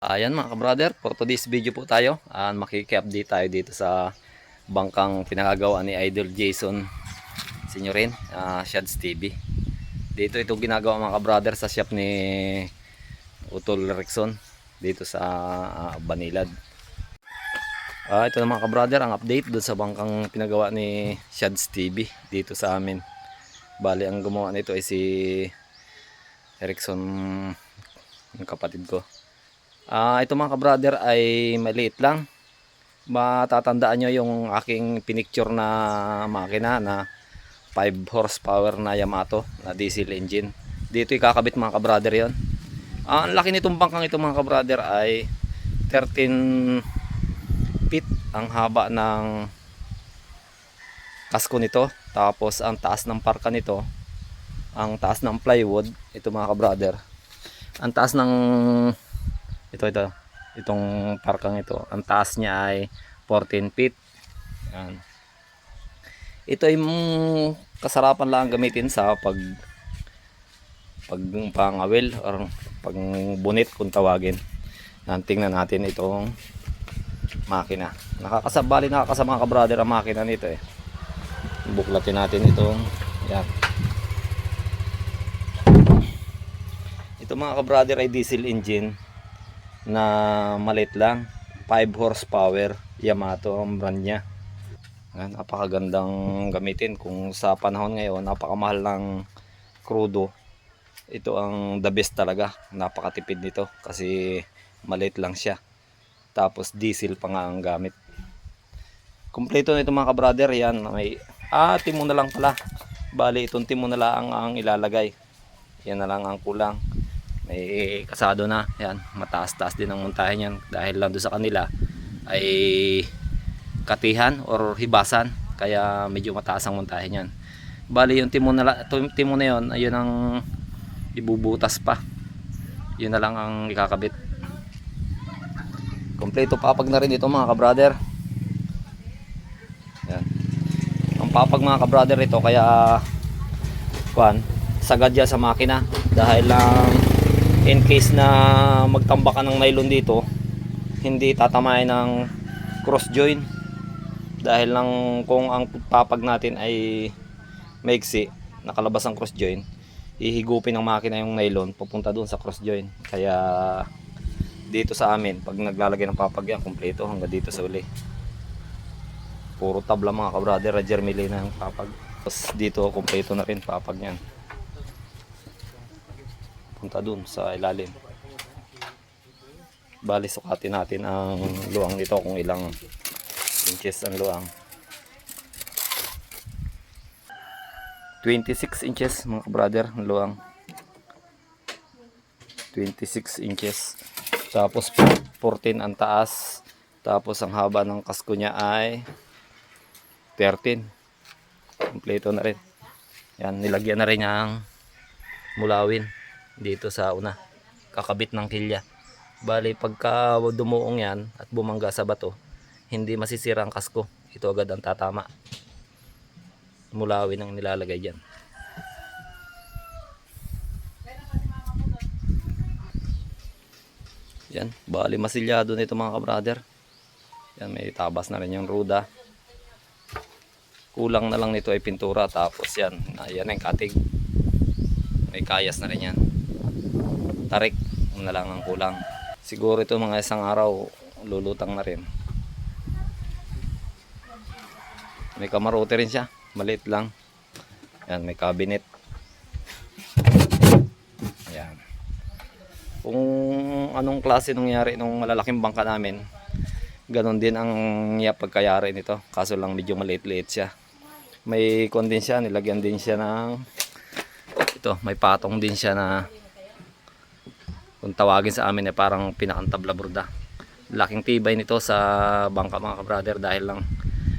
Ayan mga ka-brother, for today's video po tayo. Makiki-update tayo dito sa bangkang pinagagawa ni Idol Jason Signorin, Shads TV. Dito ito ginagawa mga ka-brother sa shop ni Utol Rexon dito sa Banilad. Ito na mga ka-brother, ang update doon sa bangkang pinagawa ni Shads TV dito sa amin. Bali ang gumawa nito ay si Rexon, yung kapatid ko. Ito mga ka-brother ay maliit lang. Matatandaan nyo yung aking pinicture na makina na 5 horsepower na Yamato na diesel engine. Dito ikakabit mga ka-brother yon. Ang laki nitong bangkang ito mga ka-brother ay 13 feet ang haba ng kasko nito. Tapos ang taas ng parka nito, ang taas ng plywood, ito mga ka-brother, ang taas ng itong parkang ito, ang taas niya ay 14 feet. Yan. Ito ay kasarapan lang gamitin sa pangawil or pagbunit kung tawagin. Yan, tingnan natin itong makina. Nakakasama mga ka-brother ang makina nito eh. Buklatin natin itong yan. Ito mga ka-brother ay diesel engine na maliit lang, 5 horsepower Yamato ang brand niya. Napakagandang gamitin kung sa panahon ngayon napakamahal ng krudo. Ito ang the best talaga, napakatipid nito kasi maliit lang siya, tapos diesel pa nga ang gamit. Kompleto nito mga ka-brother. Yan, may timon na lang pala. Bali itong timon na lang ang ilalagay, yan na lang ang kulang. May kasado na yan, mataas-taas din ang montahe niyan dahil lang doon sa kanila ay katihan or hibasan, kaya medyo mataas ang montahe niyan. Bali yung timon na yon, ayun ang ibubutas pa, yun na lang ang ikakabit. Kompleto papag na rin ito mga ka-brother. Yan, ang papag mga ka-brother ito, kaya sagad yan sa makina dahil lang in case na magtambak ka ng nylon dito, hindi tatamain ng cross joint. Dahil lang kung ang papag natin ay maigsi, nakalabas ang cross joint, ihigupin ng makina yung nylon pupunta doon sa cross joint. Kaya dito sa amin, pag naglalagay ng papag yan, kompleto hanggang dito sa uli. Puro tabla mga ka-brother, Roger Mille na yung papag. Tapos dito kompleto na rin papag niyan, punta dun sa ilalim. Bali sukatin natin ang luang nito kung ilang inches ang luang. 26 inches mga brother ang luang, 26 inches. Tapos 14 ang taas, tapos ang haba ng kasko niya ay 13. Kompleto na rin yan. Nilagyan na rin ang mulawin dito sa una, kakabit ng kilya. Bali pagka dumuong yan at bumangga sa bato, hindi masisira ang kasko, ito agad ang tatama. Mulawin ang nilalagay dyan. Yan, bali masilyado nito mga ka-brother. Yan, may tabas na rin yung ruda. Kulang na lang nito ay pintura, tapos yan, yan ang katig, may kayas na rin yan. Tarik na lang ang kulang. Siguro ito mga isang araw lulutang na rin. May kamarote rin siya, maliit lang. Yan, may cabinet. Ayan. Kung anong klase nangyari nung malalaking bangka namin, ganon din ang pagkayari nito, kaso lang medyo maliit-liit siya. May din siya, nilagyan din siya ng ito, may patong din siya na kung tawagin sa amin ay parang pinakantabla burda. Laking tibay nito sa bangka mga ka-brother, dahil lang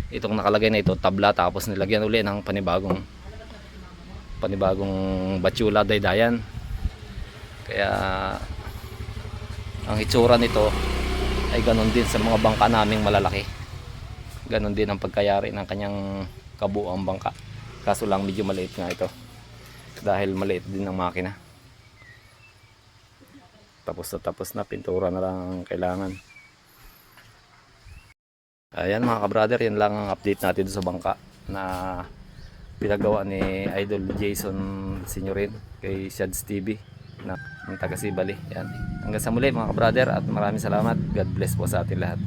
itong nakalagay na ito tabla, tapos nilagyan uli ng panibagong batsula daydayan. Kaya ang hitsura nito ay ganon din sa mga bangka naming malalaki. Ganon din ang pagkayari ng kanyang kabuuang bangka, kaso lang medyo maliit nga ito dahil maliit din ang makina. tapos na, pintura na lang ang kailangan. Ayan mga ka-brother, yan lang ang update natin sa bangka na pinagawa ni Idol Jason Signorin kay Shads TV na ng taga Sibali. Yan. Hanggang sa muli mga ka-brother, at maraming salamat. God bless po sa atin lahat.